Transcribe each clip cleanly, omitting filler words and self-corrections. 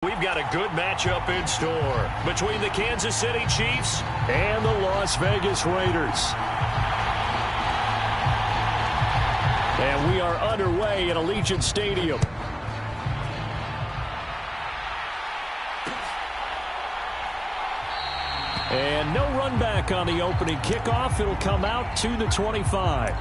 We've got a good matchup in store between the Kansas City Chiefs and the Las Vegas Raiders. And we are underway at Allegiant Stadium. And no run back on the opening kickoff. It'll come out to the 25.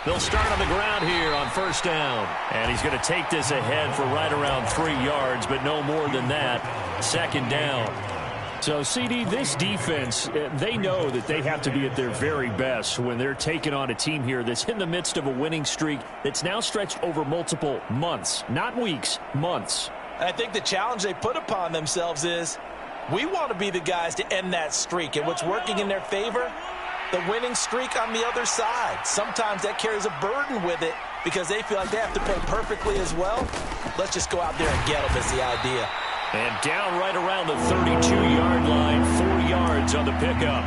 They'll start on the ground here on first down. And he's going to take this ahead for right around 3 yards, but no more than that. Second down. So, CD, this defense, they know that they have to be at their very best when they're taking on a team here that's in the midst of a winning streak that's now stretched over multiple months, not weeks, months. And I think the challenge they put upon themselves is we want to be the guys to end that streak. And what's working in their favor? The winning streak on the other side. Sometimes that carries a burden with it because they feel like they have to play perfectly as well. Let's just go out there and get them is the idea. And down right around the 32-yard line, 4 yards on the pickup.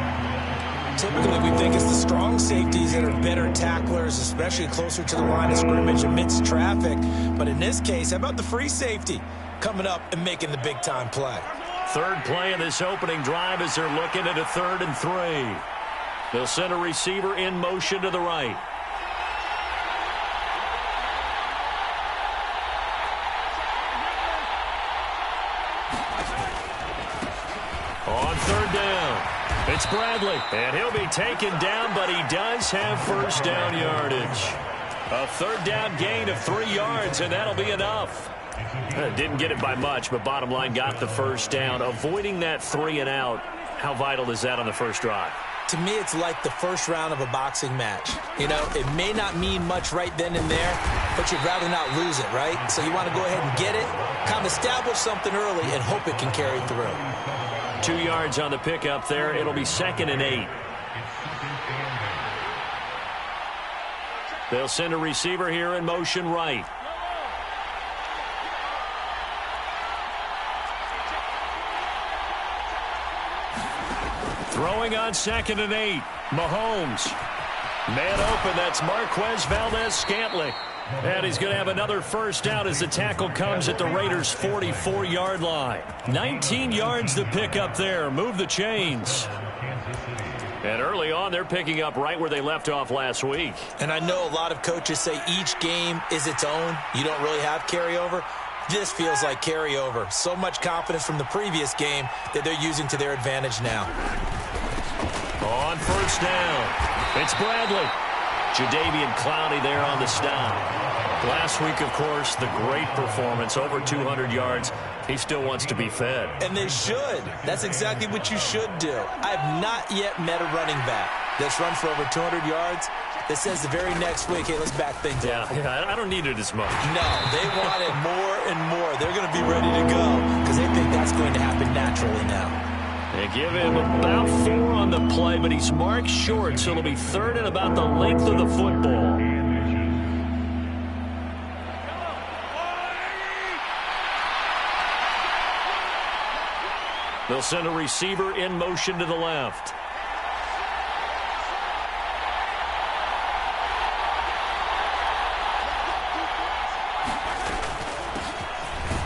Typically, we think it's the strong safeties that are better tacklers, especially closer to the line of scrimmage amidst traffic. But in this case, how about the free safety coming up and making the big-time play? Third play of this opening drive as they're looking at a 3rd and 3. They'll send a receiver in motion to the right. On 3rd down, it's Bradley. And he'll be taken down, but he does have first down yardage. A 3rd down gain of 3 yards, and that'll be enough. Didn't get it by much, but bottom line got the first down. Avoiding that 3 and out, how vital is that on the first drive? To me, it's like the first round of a boxing match. You know, it may not mean much right then and there, but you'd rather not lose it, right? So you want to go ahead and get it, kind of establish something early, and hope it can carry through. 2 yards on the pickup there. It'll be 2nd and 8. They'll send a receiver here in motion right. Throwing on 2nd and 8. Mahomes. Man open. That's Marquez Valdez-Scantling. And he's going to have another first down as the tackle comes at the Raiders' 44-yard line. 19 yards to pick up there. Move the chains. And early on, they're picking up right where they left off last week. And I know a lot of coaches say each game is its own. You don't really have carryover. This feels like carryover. So much confidence from the previous game that they're using to their advantage now. On first down, it's Bradley. Jadeveon Clowney there on the stop. Last week, of course, the great performance, over 200 yards. He still wants to be fed. And they should. That's exactly what you should do. I have not yet met a running back that's run for over 200 yards that says the very next week, hey, let's back things up. Yeah, I don't need it as much. No, they want it more and more. They're going to be ready to go because they think that's going to happen naturally now. They give him about 4 on the play, but he's marked short, so it'll be 3rd and about the length of the football. They'll send a receiver in motion to the left.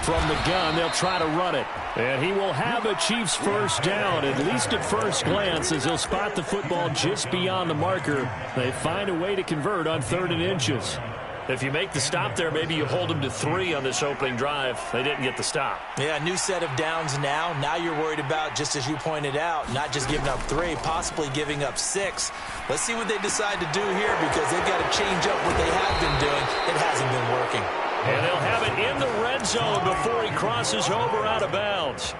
From the gun, they'll try to run it. And he will have a Chiefs first down, at least at first glance, as he'll spot the football just beyond the marker. They find a way to convert on 3rd and inches. If you make the stop there, maybe you hold them to 3 on this opening drive. They didn't get the stop. Yeah, new set of downs now. Now you're worried about, just as you pointed out, not just giving up 3, possibly giving up 6. Let's see what they decide to do here because they've got to change up what they have been doing. It hasn't been working. And they'll have it in the red zone before he crosses over out of bounds.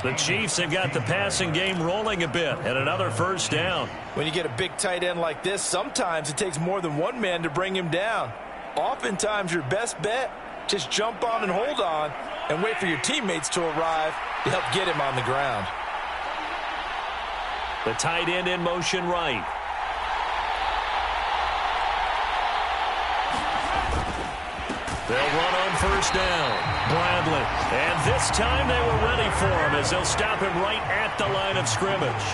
The Chiefs have got the passing game rolling a bit, and another first down. When you get a big tight end like this, sometimes it takes more than one man to bring him down. Oftentimes, your best bet, just jump on and hold on and wait for your teammates to arrive to help get him on the ground. The tight end in motion right. They'll run on first down. Bradley. And this time they were ready for him as they'll stop him right at the line of scrimmage.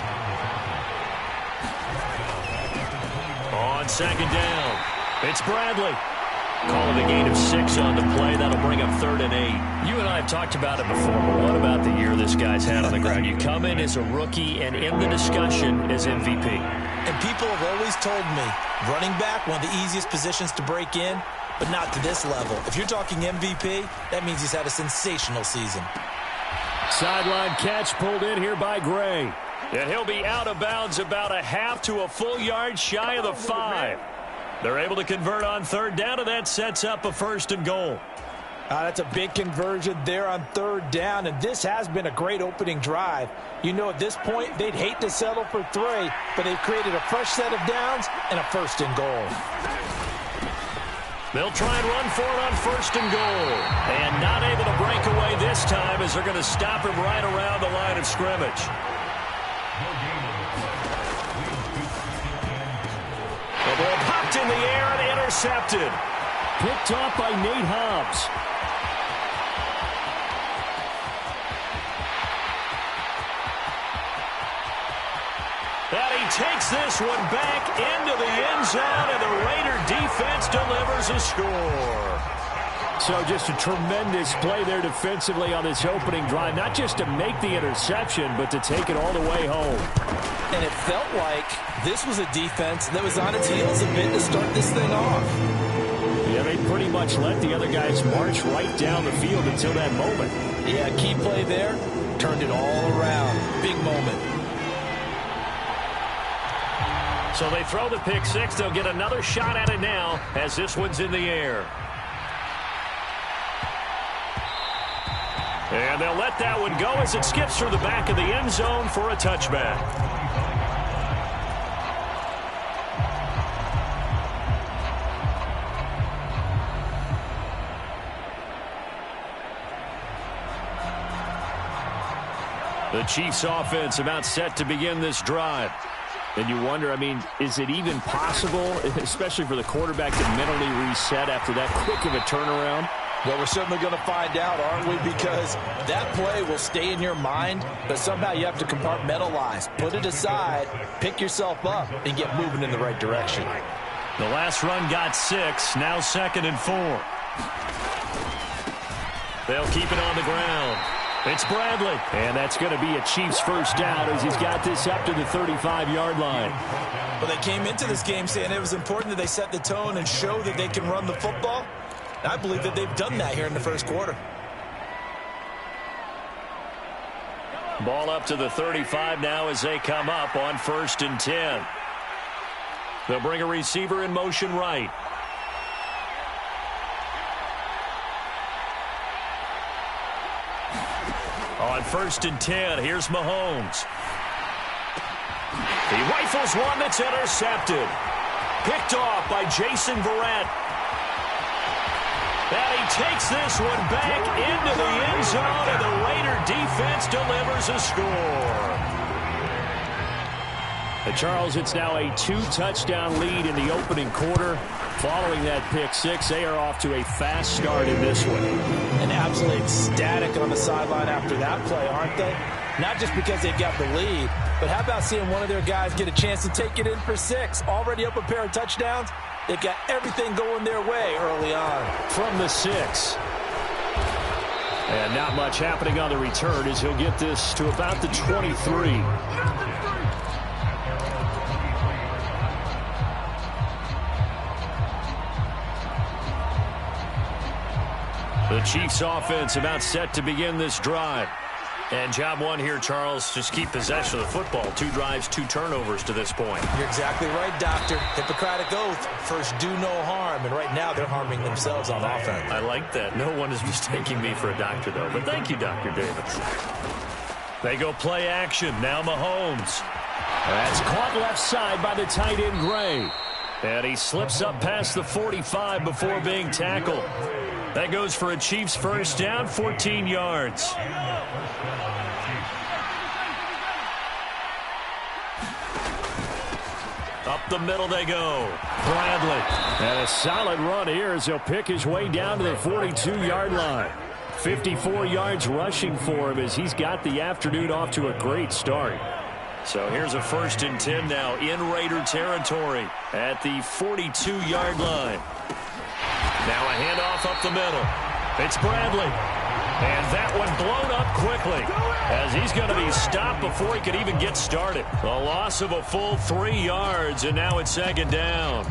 On second down, it's Bradley. Call it a gain of 6 on the play. That'll bring up 3rd and 8. You and I have talked about it before, but what about the year this guy's had on the ground? You come in as a rookie and in the discussion as MVP. And people have always told me, running back, one of the easiest positions to break in, but not to this level. If you're talking MVP, that means he's had a sensational season. Sideline catch pulled in here by Gray. And he'll be out of bounds about a half to a full yard shy of the 5. They're able to convert on 3rd down, and that sets up a 1st and goal. That's a big conversion there on 3rd down, and this has been a great opening drive. You know, at this point, they'd hate to settle for 3, but they've created a fresh set of downs and a 1st and goal. They'll try and run for it on 1st and goal. And not able to break away this time as they're going to stop him right around the line of scrimmage. The ball popped in the air and intercepted. Picked off by Nate Hobbs. And he takes this one back into the end zone, and the Raider defense delivers a score. So just a tremendous play there defensively on this opening drive, not just to make the interception, but to take it all the way home. And it felt like this was a defense that was on its heels a bit to start this thing off. Yeah, they pretty much let the other guys march right down the field until that moment. Yeah, key play there, turned it all around. Big moment. So they throw the pick 6. They'll get another shot at it now as this one's in the air. And they'll let that one go as it skips through the back of the end zone for a touchback. The Chiefs offense about set to begin this drive. And you wonder, I mean, is it even possible, especially for the quarterback, to mentally reset after that quick of a turnaround? Well, we're certainly going to find out, aren't we? Because that play will stay in your mind, but somehow you have to compartmentalize. Put it aside, pick yourself up, and get moving in the right direction. The last run got 6, now 2nd and 4. They'll keep it on the ground. It's Bradley, and that's going to be a Chiefs 1st down as he's got this up to the 35-yard line. Well, they came into this game saying it was important that they set the tone and show that they can run the football. I believe that they've done that here in the 1st quarter. Ball up to the 35 now as they come up on 1st and 10. They'll bring a receiver in motion right. On 1st and 10, here's Mahomes. He rifles one that's intercepted. Picked off by Jason Verrett. And he takes this one back into the end zone, and the Raider defense delivers a score. And Charles, it's now a 2-touchdown lead in the opening quarter. Following that pick 6, they are off to a fast start in this one. And absolutely ecstatic on the sideline after that play, aren't they? Not just because they've got the lead, but how about seeing one of their guys get a chance to take it in for 6? Already up a pair of touchdowns. They've got everything going their way early on. From the 6. And not much happening on the return as he'll get this to about the 23. The Chiefs offense about set to begin this drive. And job one here, Charles, just keep possession of the football. 2 drives, 2 turnovers to this point. You're exactly right, Doctor. Hippocratic oath. First, do no harm. And right now, they're harming themselves on offense. I like that. No one is mistaking me for a doctor, though. But thank you, Dr. Davis. They go play action. Now Mahomes. That's caught left side by the tight end, Gray. And he slips up past the 45 before being tackled. That goes for a Chiefs 1st down, 14 yards. Up Up the middle they go. Bradley. And a solid run here as he'll pick his way down to the 42-yard line. 54 yards rushing for him as he's got the afternoon off to a great start. So here's a 1st and 10 now in Raider territory at the 42-yard line. Now a handoff up the middle. It's Bradley. And that one blown up quickly as he's going to be stopped before he could even get started. A loss of a full 3 yards, and now it's 2nd down.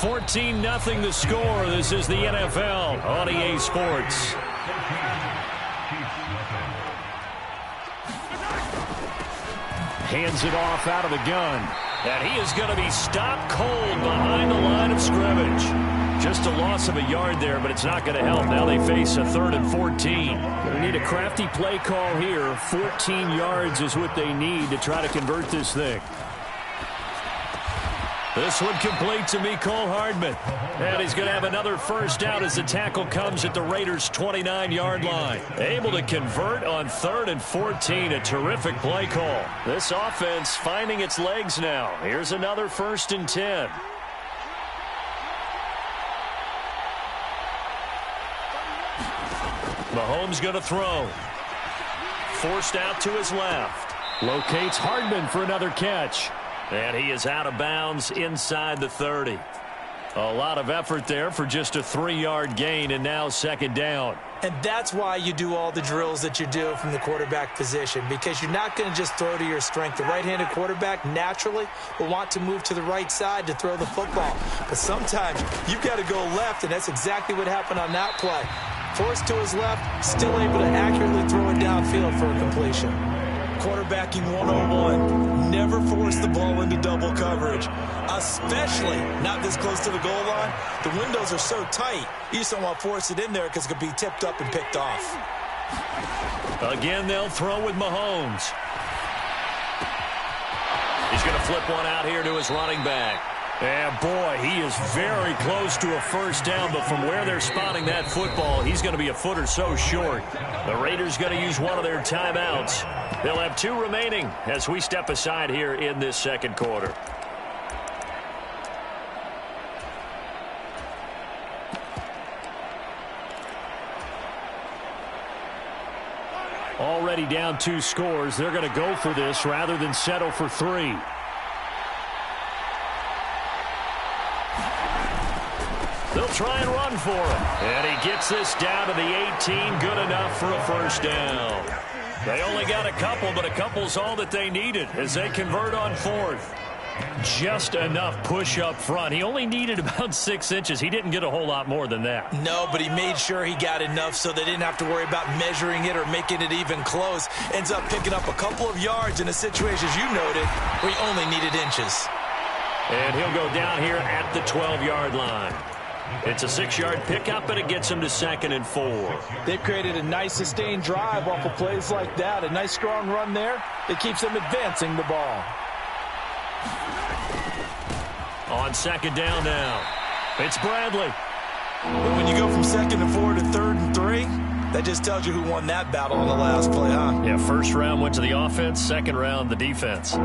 14-0 the score. This is the NFL on EA Sports. Hands it off out of the gun. And he is going to be stopped cold behind the line of scrimmage. Just a loss of a yard there, but it's not going to help. Now they face a 3rd and 14. Going to need a crafty play call here. 14 yards is what they need to try to convert this thing. This one complete to Mecole Hardman. And he's going to have another 1st down as the tackle comes at the Raiders' 29-yard line. Able to convert on 3rd and 14. A terrific play call. This offense finding its legs now. Here's another 1st and 10. Mahomes going to throw. Forced out to his left. Locates Hardman for another catch. And he is out of bounds inside the 30. A lot of effort there for just a 3-yard gain, and now 2nd down. And that's why you do all the drills that you do from the quarterback position, because you're not going to just throw to your strength. The right-handed quarterback naturally will want to move to the right side to throw the football. But sometimes you've got to go left, and that's exactly what happened on that play. Forced to his left, still able to accurately throw it downfield for a completion. Quarterbacking 101. Never force the ball into double coverage, especially not this close to the goal line. The windows are so tight, you just don't want to force it in there because it could be tipped up and picked off. Again, they'll throw with Mahomes. He's going to flip one out here to his running back. And boy, he is very close to a 1st down, but from where they're spotting that football, he's going to be a foot or so short. The Raiders going to use one of their timeouts. They'll have 2 remaining as we step aside here in this 2nd quarter. Already down 2 scores. They're going to go for this rather than settle for 3. They'll try and run for him. And he gets this down to the 18. Good enough for a 1st down. They only got a couple, but a couple's all that they needed as they convert on 4th. Just enough push up front. He only needed about 6 inches. He didn't get a whole lot more than that. No, but he made sure he got enough so they didn't have to worry about measuring it or making it even close. Ends up picking up a couple of yards in a situation, as you noted, where he only needed inches. And he'll go down here at the 12-yard line. It's a 6-yard pickup, and it gets him to 2nd and 4. They've created a nice sustained drive off of plays like that. A nice strong run there. It keeps them advancing the ball. On 2nd down now, it's Bradley. But when you go from 2nd and 4 to 3rd and 3, that just tells you who won that battle on the last play, huh? Yeah, 1st round went to the offense, 2nd round the defense.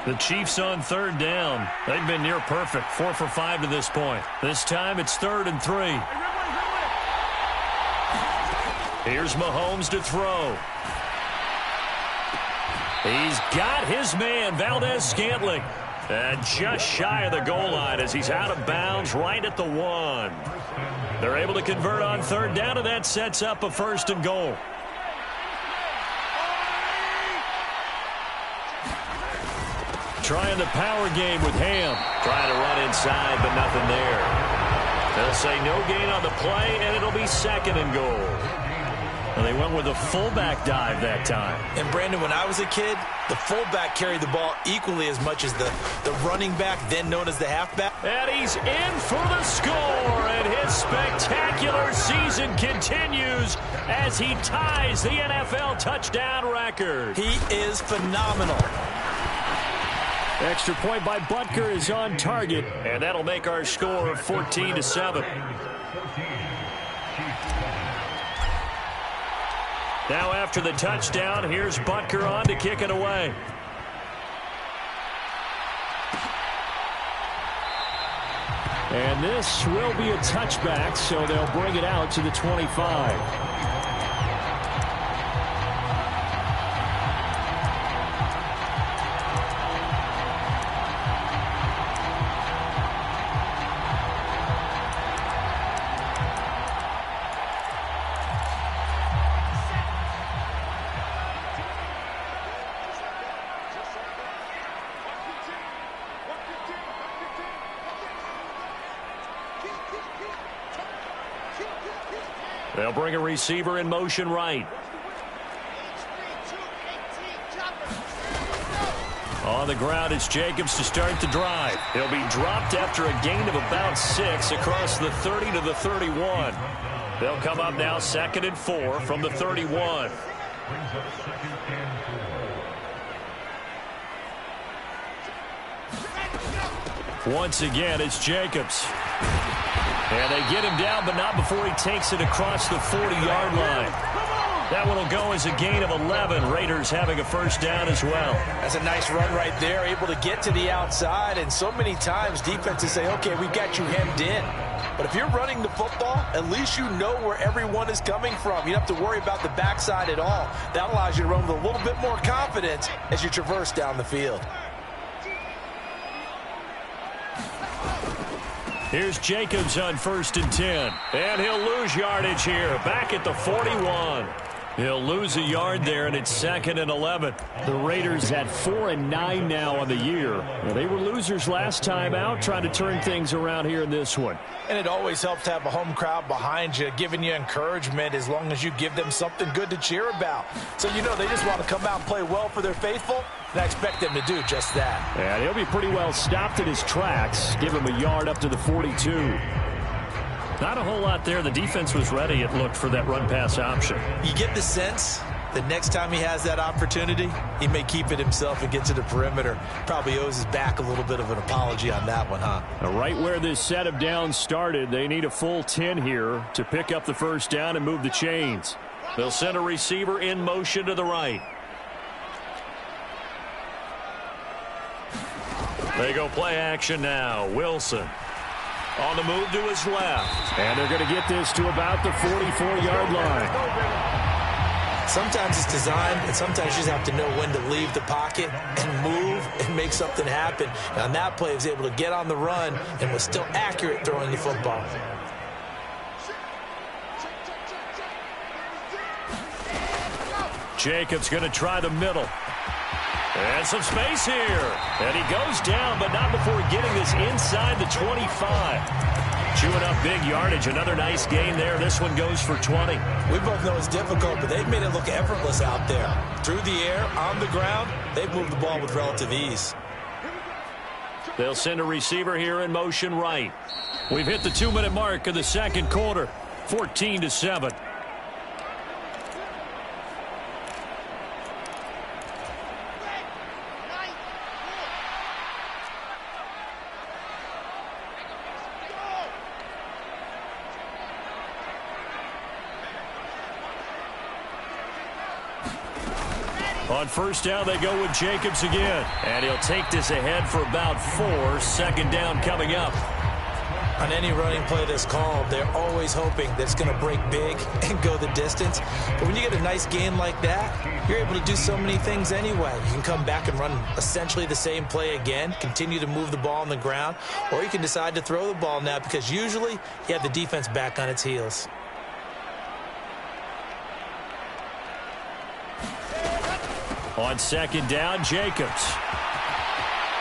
The Chiefs on third down. They've been near perfect, 4 for 5 to this point. This time it's 3rd and 3. Here's Mahomes to throw. He's got his man, Valdez-Scantling. And just shy of the goal line as he's out of bounds right at the 1. They're able to convert on third down, and that sets up a 1st and goal. Trying the power game with Ham. Trying to run inside, but nothing there. They'll say no gain on the play, and it'll be 2nd and goal. And they went with a fullback dive that time. And, Brandon, when I was a kid, the fullback carried the ball equally as much as the running back, then known as the halfback. And he's in for the score, and his spectacular season continues as he ties the NFL touchdown record. He is phenomenal. Extra point by Butker is on target, and that'll make our score 14-7. Now after the touchdown, here's Butker on to kick it away. And this will be a touchback, so they'll bring it out to the 25. They'll bring a receiver in motion right. On the ground, it's Jacobs to start the drive. He'll be dropped after a gain of about 6 across the 30 to the 31. They'll come up now 2nd and 4 from the 31. Once again, it's Jacobs. And they get him down, but not before he takes it across the 40-yard line. That one will go as a gain of 11. Raiders having a 1st down as well. That's a nice run right there, able to get to the outside. And so many times defenses say, okay, we've got you hemmed in. But if you're running the football, at least you know where everyone is coming from. You don't have to worry about the backside at all. That allows you to run with a little bit more confidence as you traverse down the field. Here's Jacobs on 1st and 10. And he'll lose yardage here. Back at the 41. He'll lose a yard there, and it's 2nd and 11. The Raiders at 4-9 now on the year. Well, they were losers last time out, trying to turn things around here in this one. And it always helps to have a home crowd behind you, giving you encouragement as long as you give them something good to cheer about. So, you know, they just want to come out and play well for their faithful, and I expect them to do just that. And he'll be pretty well stopped in his tracks. Give him a yard up to the 42. Not a whole lot there. The defense was ready, it looked, for that run-pass option. You get the sense that next time he has that opportunity, he may keep it himself and get to the perimeter. Probably owes his back a little bit of an apology on that one, huh? Right where this set of downs started, they need a full 10 here to pick up the 1st down and move the chains. They'll send a receiver in motion to the right. They go play action now. Wilson on the move to his left. And they're going to get this to about the 44-yard line. Sometimes it's designed, and sometimes you just have to know when to leave the pocket and move and make something happen. Now, on that play, he was able to get on the run and was still accurate throwing the football. Jacobs going to try the middle. And some space here. And he goes down, but not before getting this inside the 25. Chewing up big yardage. Another nice gain there. This one goes for 20. We both know it's difficult, but they've made it look effortless out there. Through the air, on the ground, they've moved the ball with relative ease. They'll send a receiver here in motion right. We've hit the 2-minute mark of the 2nd quarter. 14-7. On first down, they go with Jacobs again. And he'll take this ahead for about 4. Second down coming up. On any running play that's called, they're always hoping that it's going to break big and go the distance. But when you get a nice gain like that, you're able to do so many things anyway. You can come back and run essentially the same play again, continue to move the ball on the ground, or you can decide to throw the ball now because usually you have the defense back on its heels. On second down, Jacobs.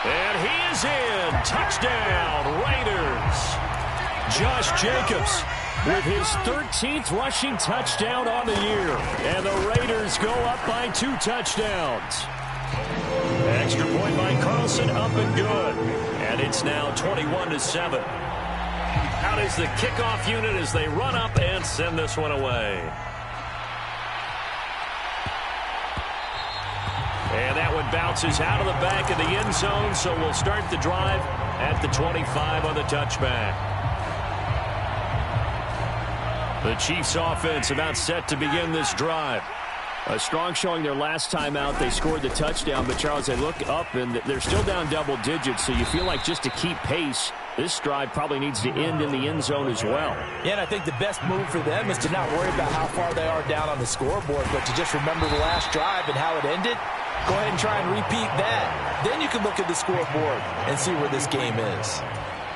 And he is in. Touchdown, Raiders. Josh Jacobs with his 13th rushing touchdown on the year. And the Raiders go up by 2 touchdowns. Extra point by Carlson, up and good. And it's now 21-7. Out is the kickoff unit as they run up and send this one away. And that one bounces out of the back of the end zone, so we'll start the drive at the 25 on the touchback. The Chiefs offense about set to begin this drive. A strong showing their last time out. They scored the touchdown, but Charles, they look up and they're still down double digits, so you feel like just to keep pace, this drive probably needs to end in the end zone as well. Yeah, and I think the best move for them is to not worry about how far they are down on the scoreboard, but to just remember the last drive and how it ended. Go ahead and try and repeat that. Then you can look at the scoreboard and see where this game is.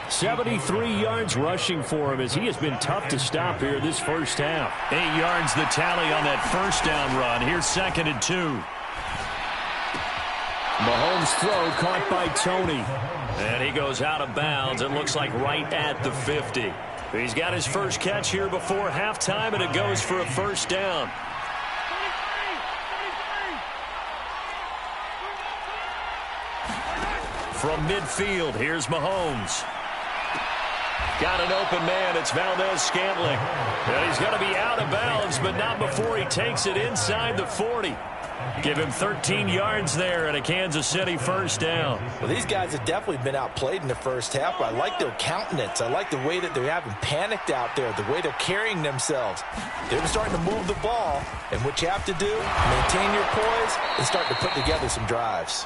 73 yards rushing for him as he has been tough to stop here this first half. 8 yards the tally on that first down run. Here's 2nd and 2. Mahomes' throw caught by Tony. And he goes out of bounds. It looks like right at the 50. He's got his first catch here before halftime, and it goes for a first down. From midfield, here's Mahomes. Got an open man. It's Valdez-Scantling. And he's going to be out of bounds, but not before he takes it inside the 40. Give him 13 yards there and a Kansas City first down. Well, these guys have definitely been outplayed in the first half, but I like their countenance. I like the way that they haven't panicked out there, the way they're carrying themselves. They're starting to move the ball, and what you have to do, maintain your poise and start to put together some drives.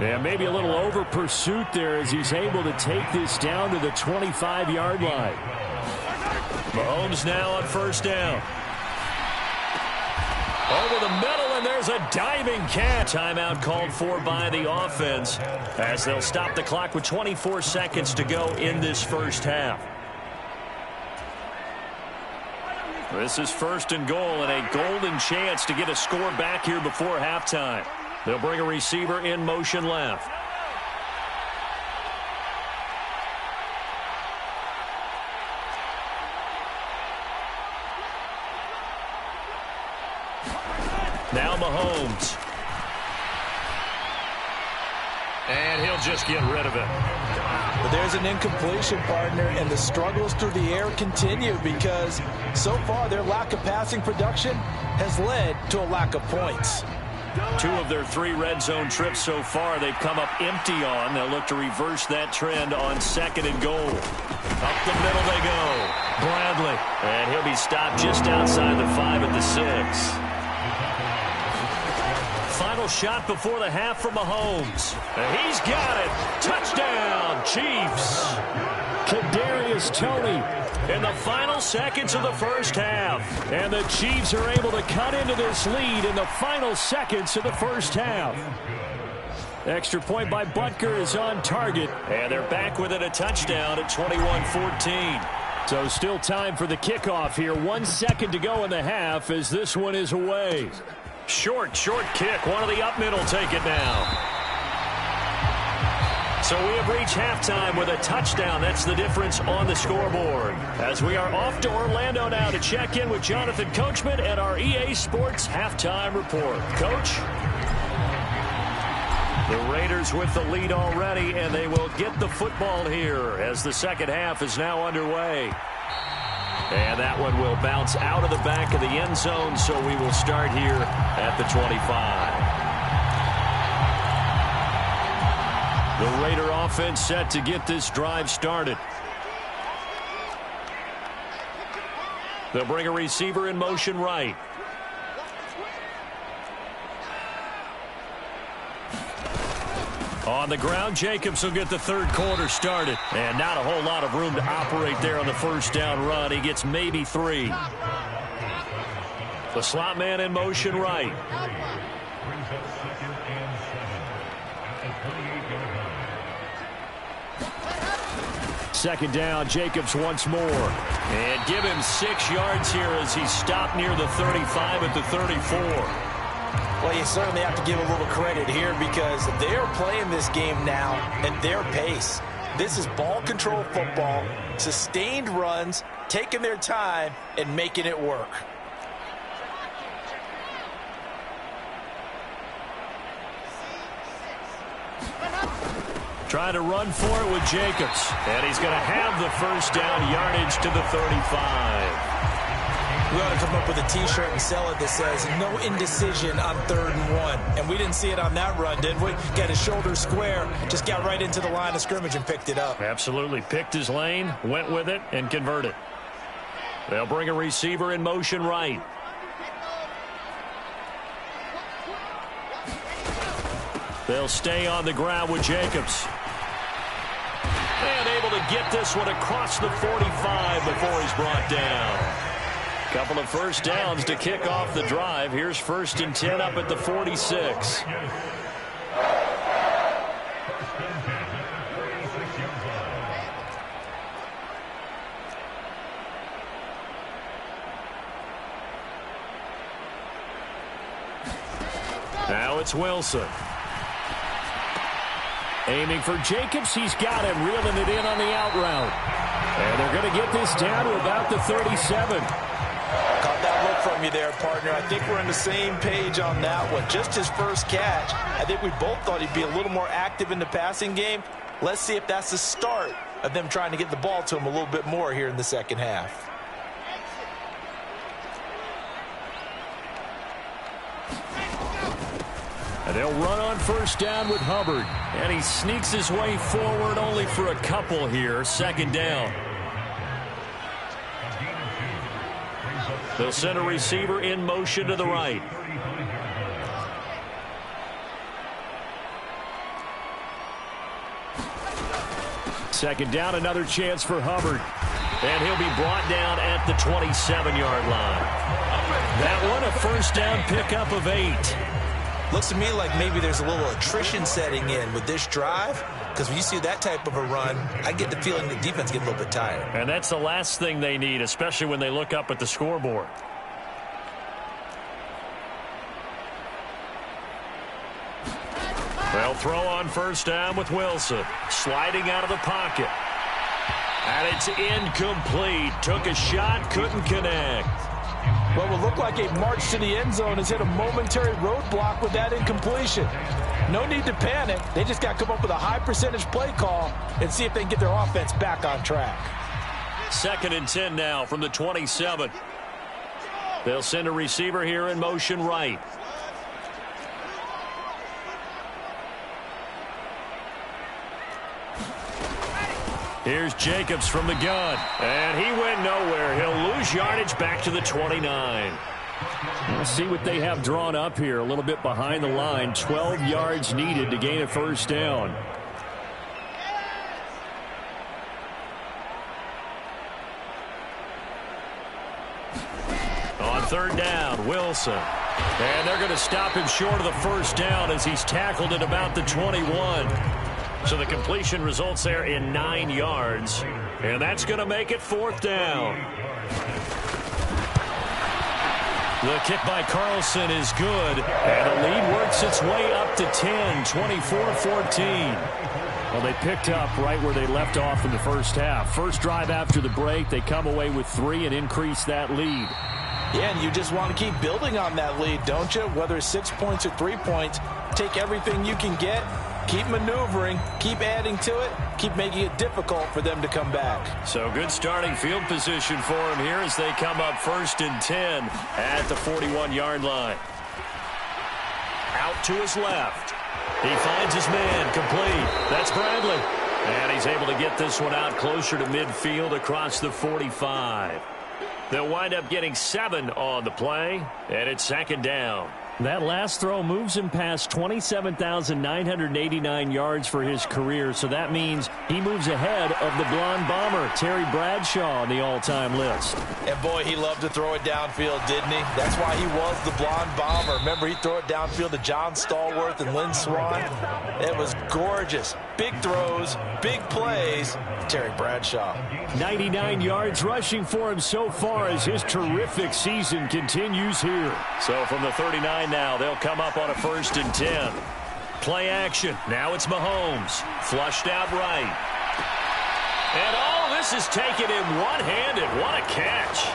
Yeah, maybe a little over pursuit there as he's able to take this down to the 25-yard line. Mahomes now on first down. Over the middle, and there's a diving catch. Timeout called for by the offense as they'll stop the clock with 24 seconds to go in this first half. This is 1st and goal and a golden chance to get a score back here before halftime. They'll bring a receiver in motion left. Now Mahomes. And he'll just get rid of it. But there's an incompletion, partner, and the struggles through the air continue because so far their lack of passing production has led to a lack of points. 2 of their 3 red zone trips so far they've come up empty on. They'll look to reverse that trend on 2nd and goal. Up the middle they go. Bradley. And he'll be stopped just outside the 5 at the 6. Final shot before the half from Mahomes. And he's got it. Touchdown, Chiefs. Kadarius Toney in the final seconds of the first half. And the Chiefs are able to cut into this lead in the final seconds of the first half. Extra point by Butker is on target. And they're back within a touchdown at 21-14. So still time for the kickoff here. 1 second to go in the half as this one is away. Short kick. One of the up middle take it now. So we have reached halftime with a touchdown. That's the difference on the scoreboard. As we are off to Orlando now to check in with Jonathan Coachman and our EA Sports halftime report. Coach? The Raiders with the lead already, and they will get the football here as the second half is now underway. And that one will bounce out of the back of the end zone, so we will start here at the 25. The Raider offense set to get this drive started. They'll bring a receiver in motion right. On the ground, Jacobs will get the third quarter started. And not a whole lot of room to operate there on the first down run. He gets maybe 3. The slot man in motion right. Second down, Jacobs once more. And give him 6 yards here as he stopped near the 35 at the 34. Well, you certainly have to give a little credit here because they're playing this game now at their pace. This is ball control football, sustained runs, taking their time, and making it work. Trying to run for it with Jacobs. And he's going to have the first down yardage to the 35. We ought to come up with a T-shirt and sell it that says, no indecision on 3rd and 1. And we didn't see it on that run, did we? Got his shoulder square, just got right into the line of scrimmage and picked it up. Absolutely. Picked his lane, went with it, and converted. They'll bring a receiver in motion right. They'll stay on the ground with Jacobs. And able to get this one across the 45 before he's brought down. Couple of first downs to kick off the drive. Here's 1st and 10 up at the 46. Now it's Wilson. Aiming for Jacobs. He's got him, reeling it in on the out route. And they're going to get this down to about the 37. Caught that look from you there, partner. I think we're on the same page on that one. Just his first catch. I think we both thought he'd be a little more active in the passing game. Let's see if that's the start of them trying to get the ball to him a little bit more here in the second half. And they'll run on first down with Hubbard. And he sneaks his way forward only for a couple here. 2nd down. They'll send a receiver in motion to the right. Second down, another chance for Hubbard. And he'll be brought down at the 27-yard line. That one, a first down pickup of 8. Looks to me like maybe there's a little attrition setting in with this drive, because when you see that type of a run, I get the feeling the defense gets a little bit tired. And that's the last thing they need, especially when they look up at the scoreboard. They'll throw on first down with Wilson. Sliding out of the pocket. And it's incomplete. Took a shot, couldn't connect. What would look like a march to the end zone has hit a momentary roadblock with that incompletion. No need to panic. They just got to come up with a high percentage play call and see if they can get their offense back on track. 2nd and 10 now from the 27. They'll send a receiver here in motion right. Here's Jacobs from the gun. And he went nowhere. He'll lose yardage back to the 29. We'll see what they have drawn up here. A little bit behind the line. 12 yards needed to gain a first down. On 3rd down, Wilson. And they're going to stop him short of the first down as he's tackled at about the 21. So the completion results there in 9 yards. And that's going to make it 4th down. The kick by Carlson is good. And the lead works its way up to 10, 24-14. Well, they picked up right where they left off in the first half. First drive after the break, they come away with 3 and increase that lead. Yeah, and you just want to keep building on that lead, don't you? Whether it's 6 points or 3 points, take everything you can get. Keep maneuvering, keep adding to it, keep making it difficult for them to come back. So good starting field position for him here as they come up 1st and 10 at the 41-yard line. Out to his left. He finds his man, complete. That's Bradley. And he's able to get this one out closer to midfield across the 45. They'll wind up getting 7 on the play, and it's 2nd down. That last throw moves him past 27,989 yards for his career, so that means he moves ahead of the blonde bomber, Terry Bradshaw, on the all-time list. And, boy, he loved to throw it downfield, didn't he? That's why he was the blonde bomber. Remember, he'd throw it downfield to John Stallworth and Lynn Swann? It was gorgeous. Big throws, big plays. Terry Bradshaw. 99 yards rushing for him so far as his terrific season continues here. So from the 39 now, they'll come up on a 1st and 10. Play action. Now it's Mahomes. Flushed out right. And this is taken in one-handed. What a catch.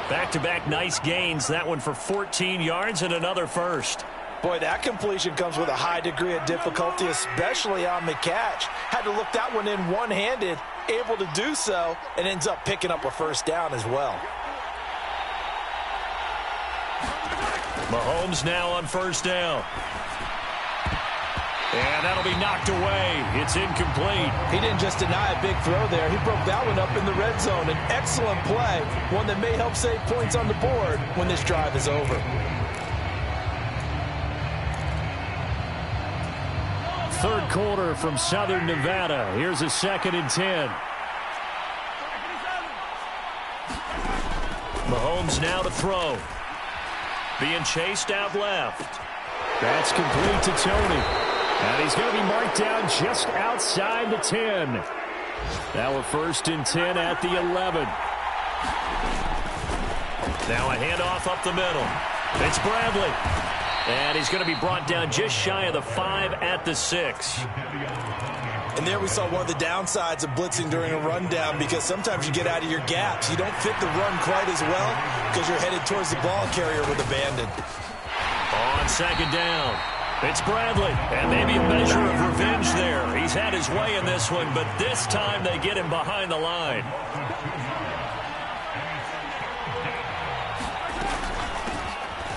Back-to-back nice gains. That one for 14 yards and another first. Boy, that completion comes with a high degree of difficulty, especially on the catch. Had to look that one in one-handed, able to do so, and ends up picking up a first down as well. Mahomes now on 1st down. And that'll be knocked away. It's incomplete. He didn't just deny a big throw there. He broke that one up in the red zone. An excellent play, one that may help save points on the board when this drive is over. Third quarter from Southern Nevada. Here's a 2nd and 10. Mahomes now to throw. Being chased out left. That's complete to Tony. And he's going to be marked down just outside the 10. Now a 1st and 10 at the 11. Now a handoff up the middle. It's Bradley. And he's going to be brought down just shy of the 5 at the 6. And there we saw one of the downsides of blitzing during a rundown, because sometimes you get out of your gaps. You don't fit the run quite as well because you're headed towards the ball carrier with abandon. On 2nd down, it's Bradley. And maybe a measure of revenge there. He's had his way in this one, but this time they get him behind the line.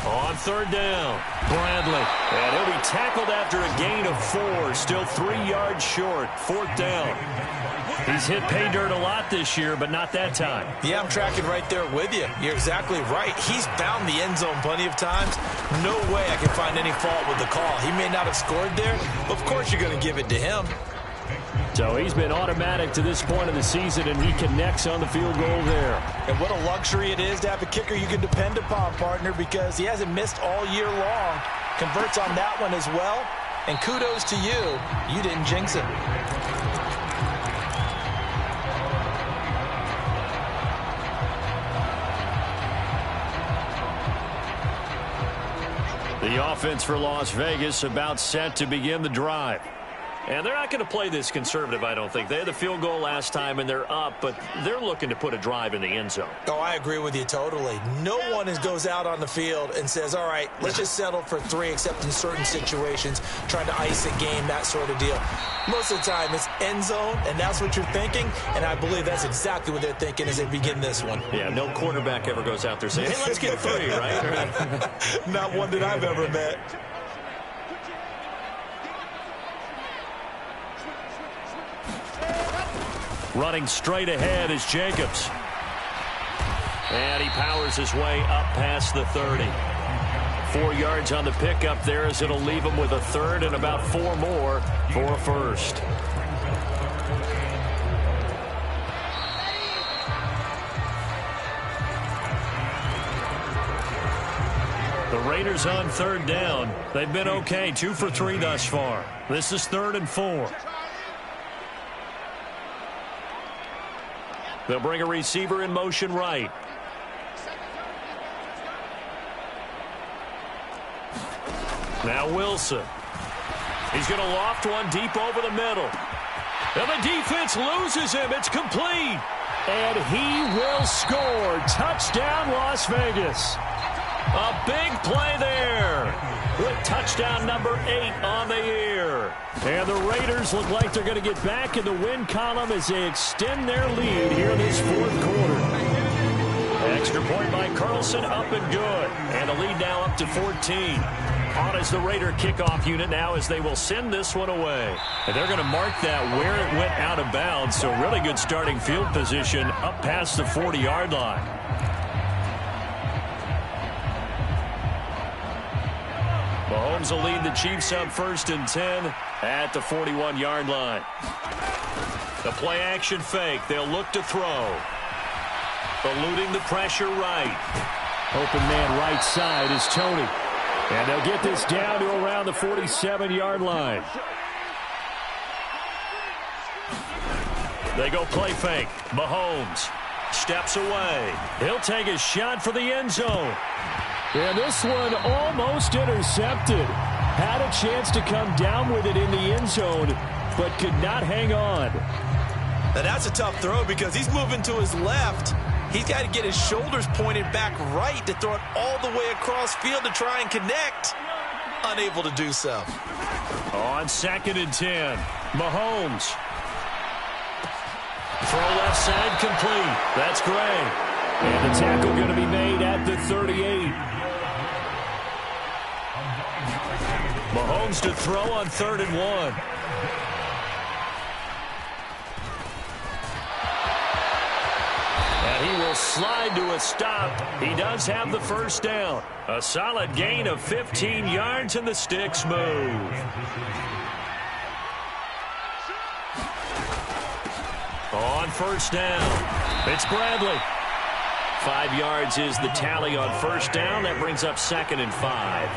On 3rd down, Bradley. And he'll be tackled after a gain of 4. Still 3 yards short. 4th down. He's hit pay dirt a lot this year, but not that time. Yeah, I'm tracking right there with you. You're exactly right. He's found the end zone plenty of times. No way I can find any fault with the call. He may not have scored there, but of course you're going to give it to him. So he's been automatic to this point of the season, and he connects on the field goal there. And what a luxury it is to have a kicker you can depend upon, partner, because he hasn't missed all year long. Converts on that one as well. And kudos to you. You didn't jinx it. The offense for Las Vegas about set to begin the drive. And they're not going to play this conservative, I don't think. They had the field goal last time, and they're up, but they're looking to put a drive in the end zone. Oh, I agree with you totally. No one goes out on the field and says, all right, let's just settle for 3, except in certain situations, trying to ice a game, that sort of deal. Most of the time, it's end zone, and that's what you're thinking, and I believe that's exactly what they're thinking as they begin this one. Yeah, no quarterback ever goes out there saying, hey, let's get 3, right? Not one that I've ever met. Running straight ahead is Jacobs. And he powers his way up past the 30. 4 yards on the pickup there, as it'll leave him with a 3rd and about 4 more for a 1st. The Raiders on 3rd down. They've been okay, 2 for 3 thus far. This is 3rd and 4. They'll bring a receiver in motion right. Now Wilson. He's going to loft one deep over the middle. And the defense loses him. It's complete. And he will score. Touchdown, Las Vegas. A big play there with touchdown number 8 on the year. And the Raiders look like they're going to get back in the win column as they extend their lead here in this 4th quarter. Extra point by Carlson, up and good. And the lead now up to 14. On as the Raider kickoff unit now, as they will send this one away. And they're going to mark that where it went out of bounds. So really good starting field position up past the 40-yard line. Mahomes will lead the Chiefs up 1st and 10 at the 41-yard line. The play-action fake. They'll look to throw. Eluding the pressure right. Open man right side is Tony. And they'll get this down to around the 47-yard line. They go play fake. Mahomes steps away. He'll take a shot for the end zone. And this one almost intercepted. Had a chance to come down with it in the end zone, but could not hang on. Now that's a tough throw because he's moving to his left. He's got to get his shoulders pointed back right to throw it all the way across field to try and connect. Unable to do so. On 2nd and 10, Mahomes. Throw left side complete. That's Gray. And the tackle going to be made at the 38. Mahomes to throw on 3rd and 1. And he will slide to a stop. He does have the first down. A solid gain of 15 yards, and the sticks move. On 1st down, it's Bradley. 5 yards is the tally on 1st down. That brings up 2nd and 5.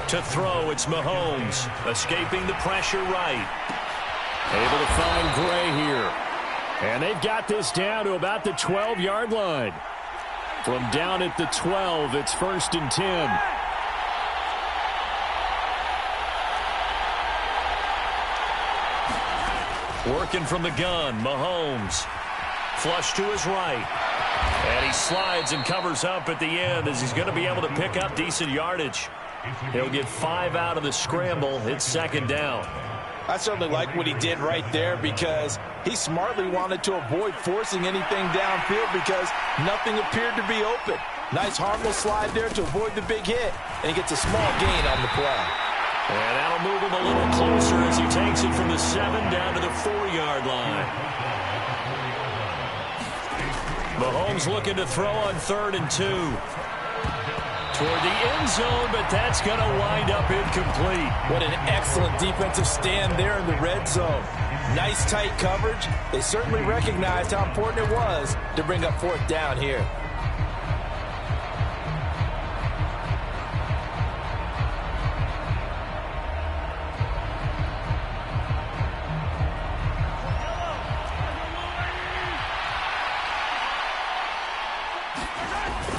To throw, it's Mahomes. Escaping the pressure right. Able to find Gray here. And they've got this down to about the 12-yard line. From down at the 12, it's 1st and 10. Working from the gun, Mahomes. Flush to his right. And he slides and covers up at the end as he's going to be able to pick up decent yardage. He'll get 5 out of the scramble. It's 2nd down. I certainly like what he did right there because he smartly wanted to avoid forcing anything downfield because nothing appeared to be open. Nice harmless slide there to avoid the big hit, and he gets a small gain on the play. And that'll move him a little closer as he takes it from the 7 down to the 4-yard line. Mahomes looking to throw on 3rd and 2. Toward the end zone, but that's going to wind up incomplete. What an excellent defensive stand there in the red zone. Nice tight coverage. They certainly recognized how important it was to bring up 4th down here.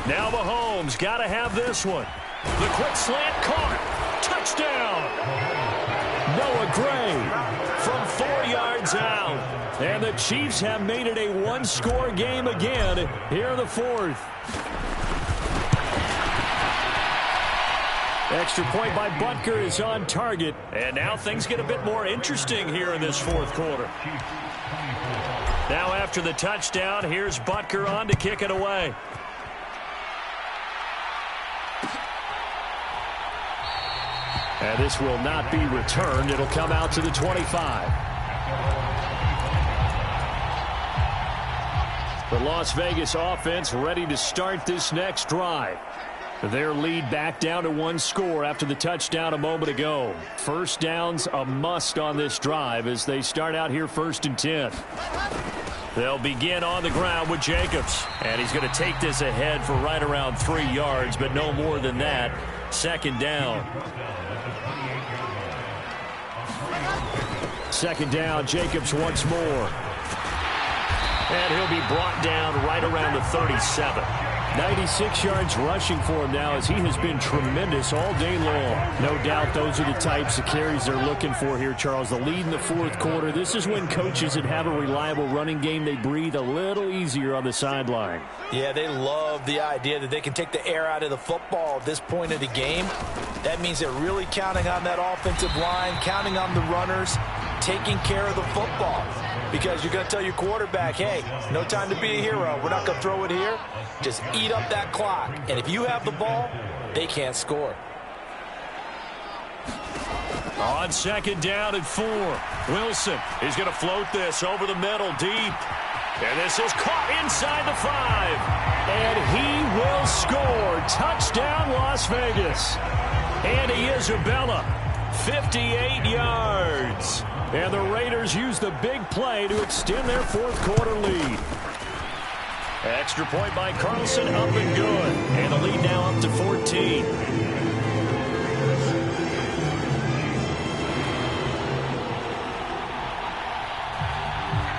Now Mahomes got to have this one. The quick slant caught. Touchdown. Noah Gray from 4 yards out. And the Chiefs have made it a one-score game again here in the 4th. Extra point by Butker is on target. And now things get a bit more interesting here in this 4th quarter. Now after the touchdown, here's Butker on to kick it away. And this will not be returned. It'll come out to the 25. The Las Vegas offense ready to start this next drive. Their lead back down to 1 score after the touchdown a moment ago. First down's a must on this drive as they start out here 1st and 10. They'll begin on the ground with Jacobs. And he's going to take this ahead for right around 3 yards, but no more than that. 2nd down. 2nd down, Jacobs once more. And he'll be brought down right around the 37. 96 yards rushing for him now as he has been tremendous all day long. No doubt those are the types of carries they're looking for here, Charles. The lead in the 4th quarter. This is when coaches that have a reliable running game, they breathe a little easier on the sideline. Yeah, they love the idea that they can take the air out of the football at this point of the game. That means they're really counting on that offensive line, counting on the runners, taking care of the football. Because you're going to tell your quarterback, hey, no time to be a hero. We're not going to throw it here. Just eat up that clock. And if you have the ball, they can't score. On 2nd down and 4, Wilson is going to float this over the middle deep. And this is caught inside the 5. And he will score. Touchdown, Las Vegas. Andy Isabella, 58 yards. And the Raiders use the big play to extend their fourth quarter lead. Extra point by Carlson, up and good. And the lead now up to 14.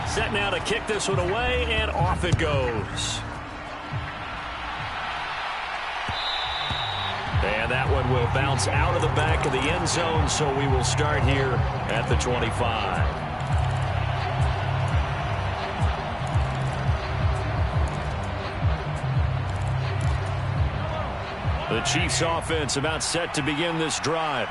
Set now to kick this one away, and off it goes. And that one will bounce out of the back of the end zone, so we will start here at the 25. The Chiefs offense about set to begin this drive.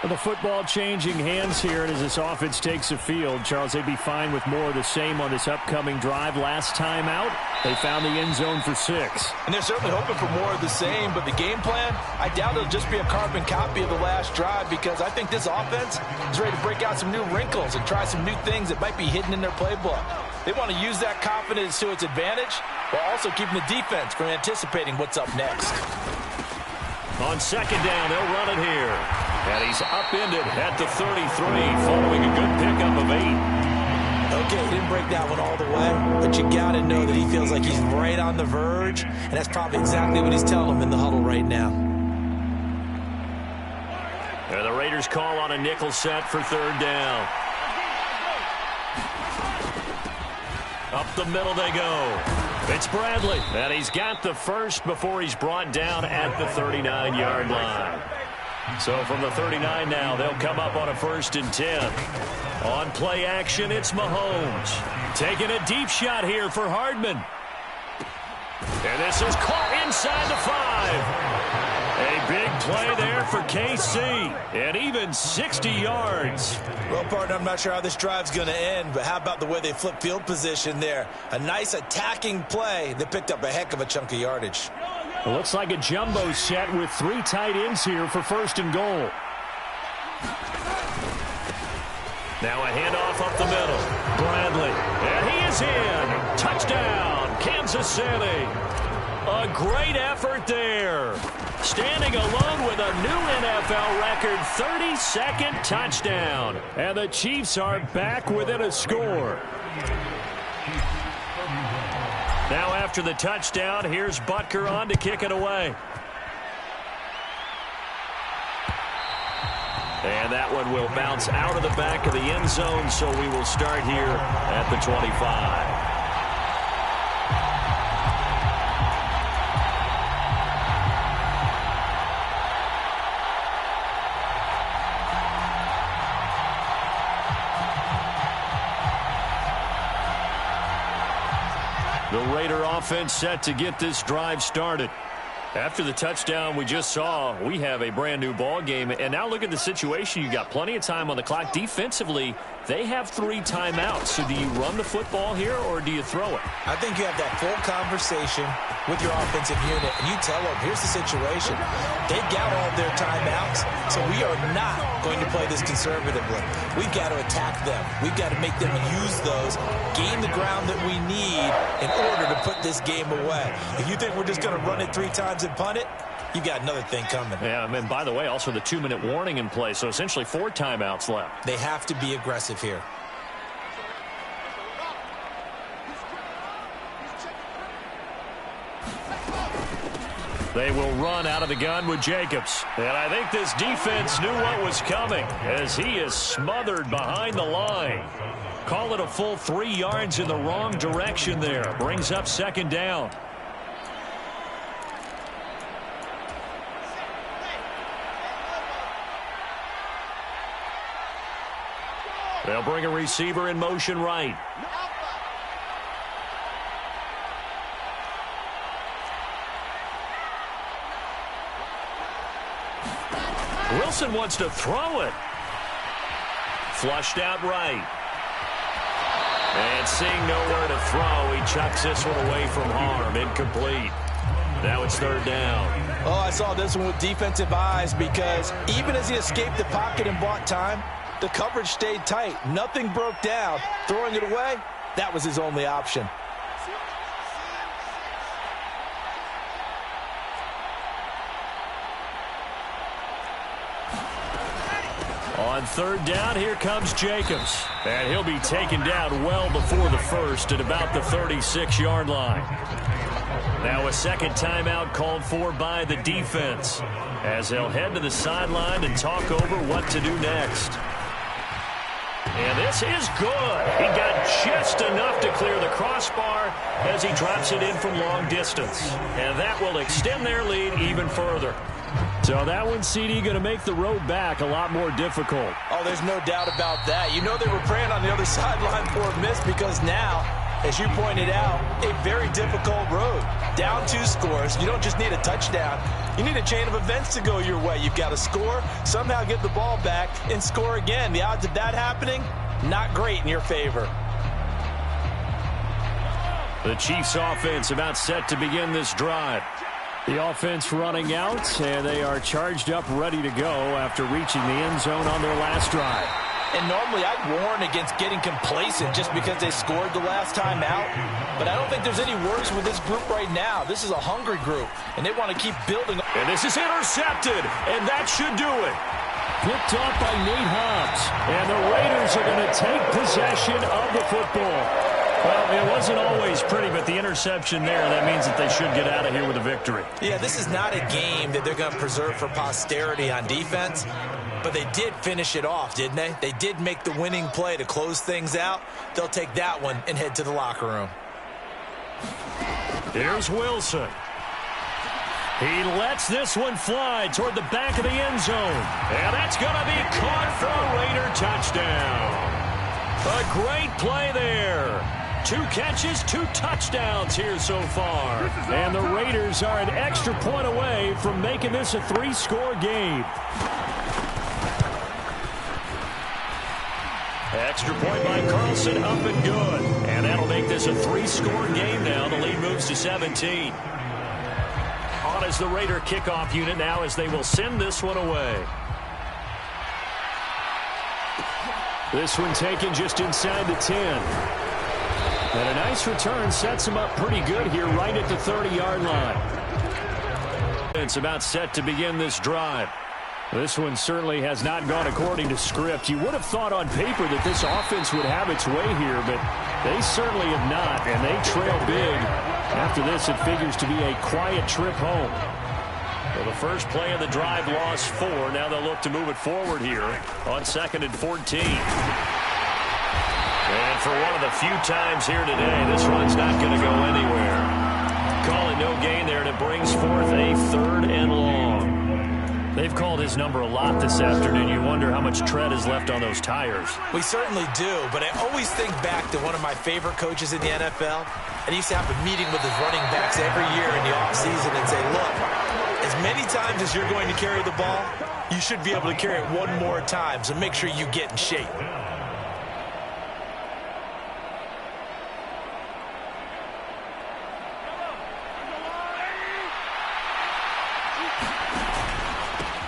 Well, the football changing hands here, and as this offense takes the field, Charles, they'd be fine with more of the same on this upcoming drive. Last time out, they found the end zone for 6. And they're certainly hoping for more of the same, but the game plan, I doubt it'll just be a carbon copy of the last drive, because I think this offense is ready to break out some new wrinkles and try some new things that might be hidden in their playbook. They want to use that confidence to its advantage, while also keeping the defense from anticipating what's up next. On second down, they'll run it here. And he's upended at the 33, following a good pickup of 8. Okay, he didn't break that one all the way, but you got to know that he feels like he's right on the verge, and that's probably exactly what he's telling them in the huddle right now. And the Raiders call on a nickel set for third down. Up the middle they go. It's Bradley, and he's got the first before he's brought down at the 39-yard line. So from the 39 now, they'll come up on a 1st and 10. On play action, it's Mahomes. Taking a deep shot here for Hardman. And this is caught inside the 5. A big play there for KC. And even 60 yards. Well, partner, I'm not sure how this drive's going to end, but how about the way they flip field position there? A nice attacking play that picked up a heck of a chunk of yardage. It looks like a jumbo set with 3 tight ends here for 1st and goal. Now a handoff up the middle. Bradley. And he is in. Touchdown, Kansas City. A great effort there. Standing alone with a new NFL record 32nd touchdown. And the Chiefs are back within a score. Now after the touchdown, here's Butker on to kick it away. And that one will bounce out of the back of the end zone, so we will start here at the 25. The Raider offense set to get this drive started. After the touchdown we just saw, we have a brand new ball game. And now look at the situation. You got plenty of time on the clock. Defensively, they have 3 timeouts. So do you run the football here or do you throw it? I think you have that full conversation with your offensive unit, and you tell them, here's the situation. They got all their timeouts, so we are not going to play this conservatively. We've got to attack them. We've got to make them use those, gain the ground that we need in order to put this game away. If you think we're just going to run it 3 times and punt it, you got another thing coming. Yeah, and by the way, also the 2-minute warning in play, so essentially 4 timeouts left. They have to be aggressive here. They will run out of the gun with Jacobs. And I think this defense knew what was coming as he is smothered behind the line. Call it a full 3 yards in the wrong direction there. Brings up 2nd down. They'll bring a receiver in motion right. Wilson wants to throw it. Flushed out right. And seeing nowhere to throw, he chucks this one away from harm. Incomplete. Now it's 3rd down. Oh, I saw this one with defensive eyes because even as he escaped the pocket and bought time, the coverage stayed tight. Nothing broke down. Throwing it away, That was his only option. On third down, here comes Jacobs. And he'll be taken down well before the first at about the 36-yard line. Now a second timeout called for by the defense as they'll head to the sideline and talk over what to do next. And this is good. He got just enough to clear the crossbar as he drops it in from long distance. And that will extend their lead even further. So that one, CD, going to make the road back a lot more difficult. Oh, there's no doubt about that. You know they were praying on the other sideline for a miss because now, as you pointed out, a very difficult road. Down 2 scores. You don't just need a touchdown. You need a chain of events to go your way. You've got to score, somehow get the ball back, and score again. The odds of that happening, not great in your favor. The Chiefs offense about set to begin this drive. The offense running out, and they are charged up, ready to go after reaching the end zone on their last drive. And normally I'd warn against getting complacent just because they scored the last time out. But I don't think there's any worries with this group right now. This is a hungry group, and they want to keep building. And this is intercepted, and that should do it. Picked off by Nate Hobbs, and the Raiders are going to take possession of the football. Well, it wasn't always pretty, but the interception there, that means that they should get out of here with a victory. Yeah, this is not a game that they're going to preserve for posterity on defense, but they did finish it off, didn't they? They did make the winning play to close things out. They'll take that one and head to the locker room. Here's Wilson. He lets this one fly toward the back of the end zone. And that's going to be caught for a Raider touchdown. A great play there. 2 catches, 2 touchdowns here so far. And the Raiders are an extra point away from making this a 3-score game. Extra point by Carlson, up and good. And that'll make this a 3-score game now. The lead moves to 17. On as the Raider kickoff unit now as they will send this one away. This one taken just inside the 10. And a nice return sets him up pretty good here right at the 30-yard line. It's about set to begin this drive. This one certainly has not gone according to script. You would have thought on paper that this offense would have its way here, but they certainly have not, and they trail big. After this, it figures to be a quiet trip home. Well, the first play of the drive lost 4. Now they'll look to move it forward here on 2nd and 14. And for one of the few times here today, this one's not going to go anywhere. Call it no gain there, and it brings forth a 3rd and long. They've called his number a lot this afternoon. You wonder how much tread is left on those tires. We certainly do, but I always think back to one of my favorite coaches in the NFL. And he used to have a meeting with his running backs every year in the offseason and say, look, as many times as you're going to carry the ball, you should be able to carry it one more time, so make sure you get in shape.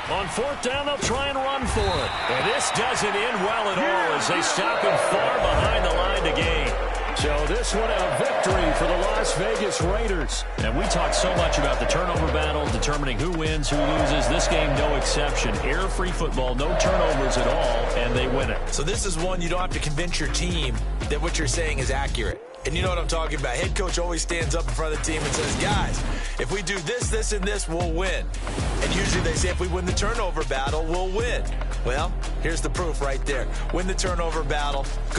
On 4th down, they'll try and run for it. And this doesn't end well at all as they stop him far behind the line to gain. So this one a victory for the Las Vegas Raiders. And we talked so much about the turnover battle, determining who wins, who loses. This game, no exception. Error-free football, no turnovers at all, and they win it. So this is one you don't have to convince your team that what you're saying is accurate. And you know what I'm talking about. Head coach always stands up in front of the team and says, guys, if we do this, this, and this, we'll win. And usually they say if we win the turnover battle, we'll win. Well, here's the proof right there. Win the turnover battle. Go